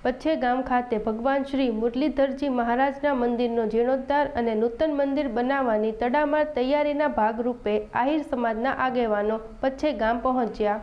પચ્છે ગામ ખાતે ભગવાન શ્રી મુરલીધરજી મહારાજના મંદિરનો જીર્ણોદ્ધાર અને નૂતન મંદિર બનાવવાની તડામાર તૈયારીના ભાગરૂપે આહિર સમાજના આગેવાનો પચ્છે ગામ પહોંચ્યા।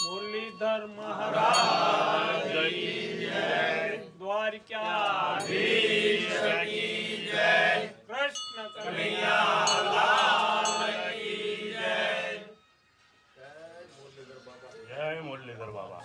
मुरलीधर महाराज की जय, द्वारकाधीश की जय, कृष्ण कन्हैया लाल की जय। जय मुरलीधर बाबा।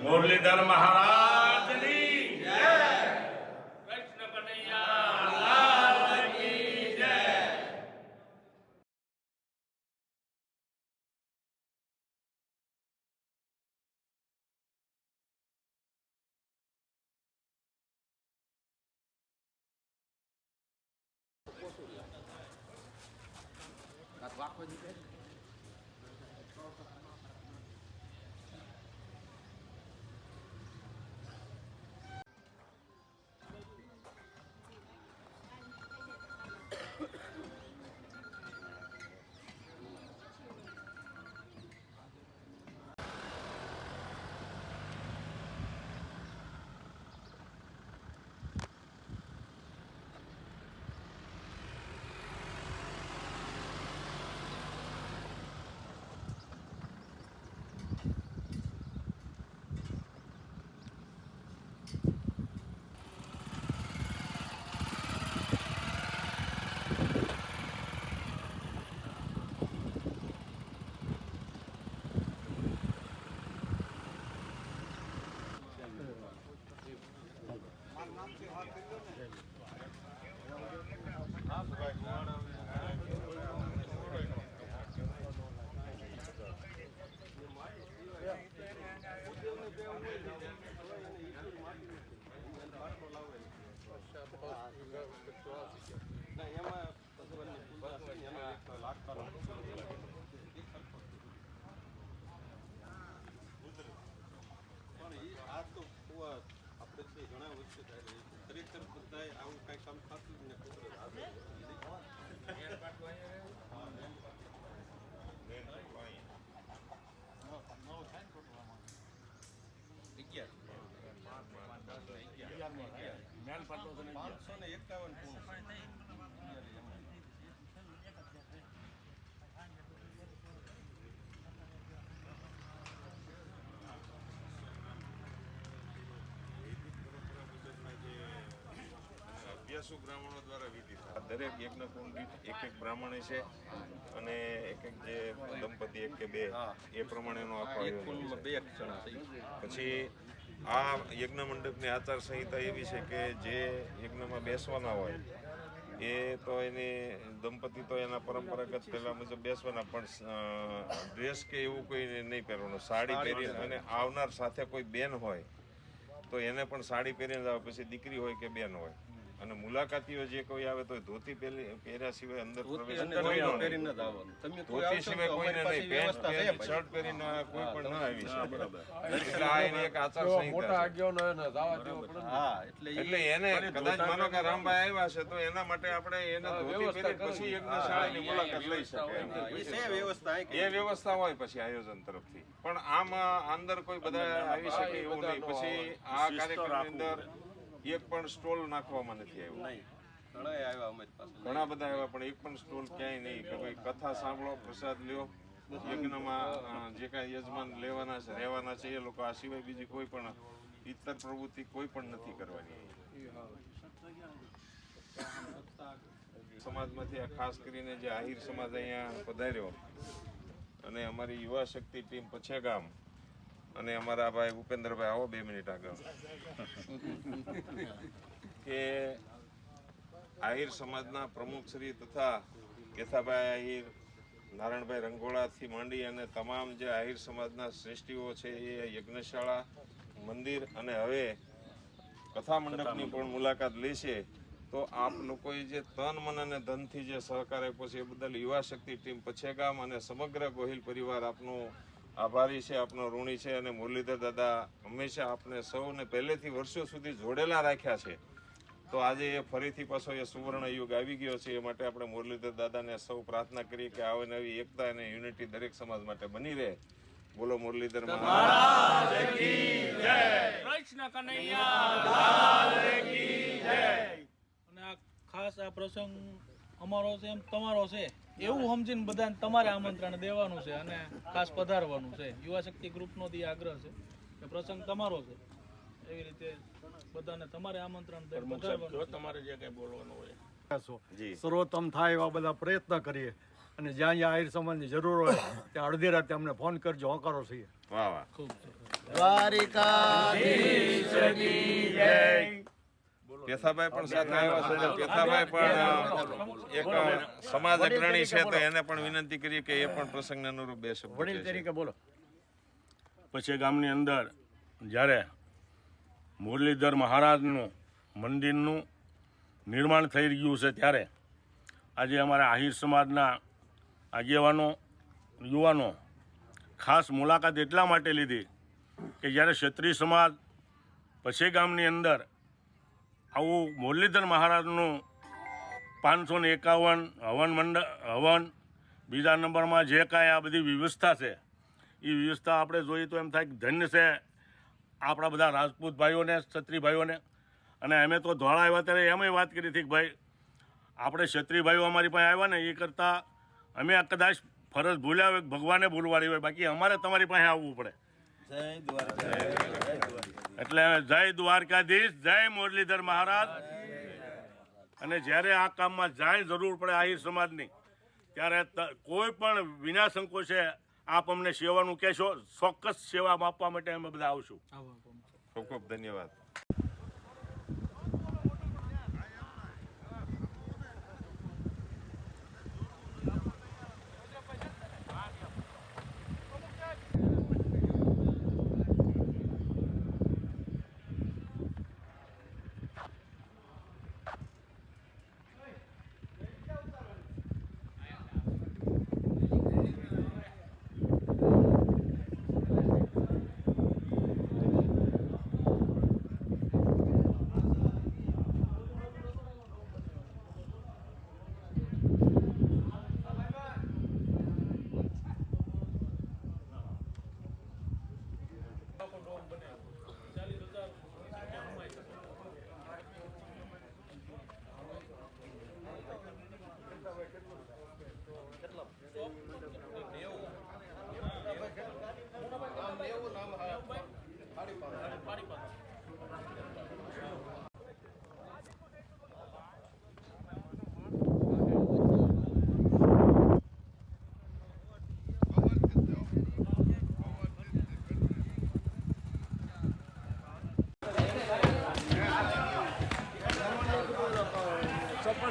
मुरलीधर महाराज की जय, कृष्ण कन्हैया लाल की जय। મેન પાટલો 551 82 બ્રાહ્મણો દ્વારા વિધિ થાય. દરેક યજ્ઞ કુંડ દીઠ એક બ્રાહ્મણ છે અને એક જે દંપતી એક કે બે એ પ્રમાણેનો આખો આયોજન છે. પછી આ યજ્ઞ મંડપની આચાર સંહિતા એવી છે કે જે યજ્ઞમાં બેસવાના હોય એ તો એની દંપતી તો એના પરંપરાગત પહેલા મુજબ બેસવાના, પણ ડ્રેસ કે એવું કોઈ નહીં પહેરવાનું. સાડી પહેરીને, અને આવનાર સાથે કોઈ બેન હોય તો એને પણ સાડી પહેરીને જ આવે. પછી દીકરી હોય કે બેન હોય, અને મુલાકાતીઓ જે કોઈ આવે તો ધોતી પહેર્યા સિવાય અંદર પ્રવેશ ધોતી સિવાય કોઈને નહીં. પેન્ટ પહેરી શર્ટ પહેરીને કોઈ પણ ન આવી શકે. એટલે આ એની એક આચાર સંહિતા છે. એટલે એને કદાચ માનો કે રામભાઈ આવ્યા છે તો એના માટે આપણે એને ધોતી પહેરી પછી યજ્ઞશાળાની મુલાકાત લઈ શકે એ વ્યવસ્થા હોય પછી આયોજન તરફથી. પણ આમાં અંદર કોઈ બધા આવી શકે એવું નહીં. પછી આ કાર્યક્રમની અંદર એક પણ સ્ટોલ નાખવામાં નથી આવ્યો. ઘણા બધા આવ્યા પણ એક પણ સ્ટોલ ક્યાંય નહીં કે ભાઈ કથા સાંભળો, પ્રસાદ લ્યો, યજ્ઞમાં જે કાંઈ યજમાન લેવાના છે રહેવાના છે એ લોકો, આ સિવાય બીજી કોઈ પણ ઇતર પ્રવૃત્તિ કોઈ પણ નથી કરવાની. સમાજમાંથી આ ખાસ કરીને જે આહિર સમાજ અહીંયા પધાર્યો અને અમારી યુવા શક્તિ ટીમ પછેગામ અને અમારા ભાઈ ઉપેન્દ્રભાઈ, આવો 2 મિનિટ આગળ, કે આહિર સમાજના પ્રમુખ શ્રી તથા કેથાભાઈ આહિર, નારાયણભાઈ રંગોળાથી માંડી અને તમામ જે આહિર સમાજના શ્રેષ્ઠીઓ છે એ યજ્ઞશાળા, મંદિર અને હવે કથા મંડપની પણ મુલાકાત લેશે. તો આપ લોકોએ જે તન, મન અને ધનથી જે સહકાર આપ્યો છે એ બદલ યુવા શક્તિ ટીમ પછેગામ અને સમગ્ર ગોહિલ પરિવાર આપનો આભારી છે, આપનો ઋણી છે. અને મુરલીધર દાદા હંમેશા આપને સૌને પહેલેથી વર્ષો સુધી જોડેલા રાખ્યા છે. તો આજે એ ફરીથી પાછો એ સુવર્ણ યુગ આવી ગયો છે. એ માટે આપણે મુરલીધર દાદાને સૌ પ્રાર્થના કરીએ કે આવી નવી એકતા અને યુનિટી દરેક સમાજ માટે બની રહે. બોલો મુરલીધર મહારાજ કી જય. કૃષ્ણ કનૈયા લાલ કી જય. અને આ ખાસ આ પ્રસંગ અમારો છે એમ તમારો છે એવું સમજીને બધાને તમારે આમંત્રણ દેવાનું છે અને ખાસ પધારવાનું છે. યુવા શક્તિ ગ્રુપનો દી આગ્રહ છે કે પ્રસંગ તમારો છે, એવી રીતે બધાને તમારે આમંત્રણ પધારવાનું. તમારે જે કંઈ બોલવાનું હોય સર્વોત્તમ થાય એવા બધા પ્રયત્ન કરીએ અને જ્યાં જ્યાં આહિર સમાજની જરૂર હોય ત્યાં અડધી રાતે અમને ફોન કરજો, હોકારો છીએ. વાહ વાહ. ખૂબ કેથાભાઈ પણ સાથે આવ્યા છે. કેથાભાઈ પણ એક સમાજ અગ્રણી છે તો એને પણ વિનંતી કરીએ કે એ પણ પ્રસંગને અનુરૂપ 2 શબ્દ વડીલ તરીકે બોલો. પછી ગામની અંદર જ્યારે મુરલીધર મહારાજનું મંદિરનું નિર્માણ થઈ ગયું છે ત્યારે આજે અમારા આહિર સમાજના આગેવાનો, યુવાનો ખાસ મુલાકાત એટલા માટે લીધી કે જ્યારે ક્ષત્રિય સમાજ પછી ગામની અંદર આવું મુરલીધર મહારાજનું 551 હવન, બીજા નંબરમાં જે કાંઈ આ બધી વ્યવસ્થા છે એ વ્યવસ્થા આપણે જોઈએ તો એમ થાય કે ધન્ય છે આપણા બધા રાજપૂત ભાઈઓને, ક્ષત્રિય ભાઈઓને. અને અમે તો ધોળા આવ્યા ત્યારે એમાંય વાત કરી હતી કે ભાઈ આપણે ક્ષત્રિય ભાઈઓ અમારી પાસે આવ્યા ને એ કરતાં અમે કદાચ ફરજ ભૂલ્યા હોય, ભગવાને ભૂલવાડી હોય, બાકી અમારે તમારી પાસે આવવું પડે. એટલે જય દ્વારકાધીશ, જય મુરલીધર મહારાજ. અને જ્યારે આ કામમાં જાય જરૂર પડે આહિર સમાજની ત્યારે કોઈ પણ વિના સંકોચે આપ અમને સેવાનું કહેશો, ચોક્કસ સેવા આપવા માટે અમે બધા આવશું. ખૂબ ખૂબ ધન્યવાદ.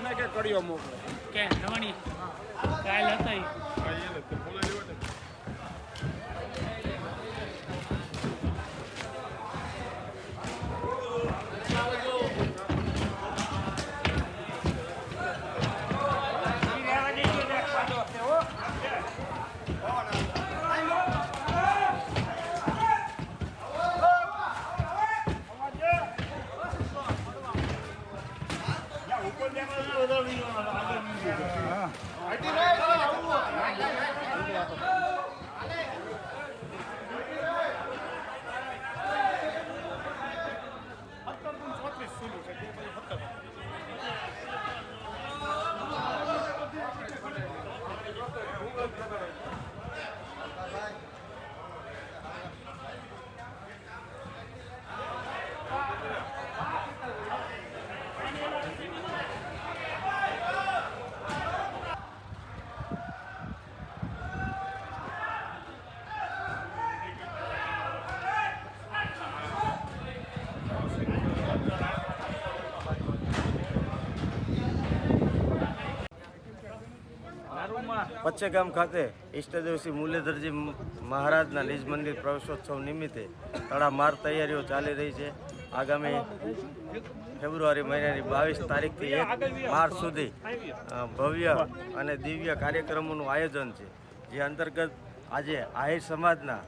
મને કે કડીઓ મોકલે કે નવણી કાલ હતા ઈ. પચ્છેગામ ખાતે ઈષ્ટદેવ શ્રી મુરલીધરજી મહારાજના નિજ મંદિર પ્રવેશોત્સવ નિમિત્તે તડામાર તૈયારીઓ ચાલી રહી છે. આગામી ફેબ્રુઆરી મહિનાની 22 તારીખથી 1 માર્ચ સુધી ભવ્ય અને દિવ્ય કાર્યક્રમોનું આયોજન છે, જે અંતર્ગત આજે આહિર સમાજના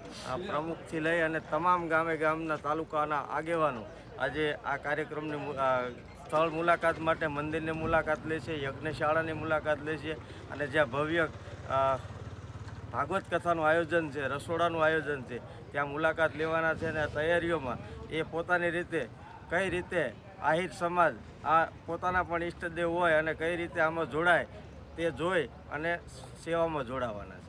પ્રમુખથી લઈ અને તમામ ગામના તાલુકાના આગેવાનો આજે આ કાર્યક્રમની સ્થળ મુલાકાત માટે મંદિરની મુલાકાત લે છે, યજ્ઞશાળાની મુલાકાત લે છે અને જ્યાં ભવ્ય ભાગવત કથાનું આયોજન છે, રસોડાનું આયોજન છે, ત્યાં મુલાકાત લેવાના છે. અને તૈયારીઓમાં એ પોતાની રીતે કઈ રીતે આહિર સમાજ આ પોતાના પણ ઈષ્ટદેવ હોય અને કઈ રીતે આમાં જોડાય તે જોઈ અને સેવામાં જોડાવાના છે.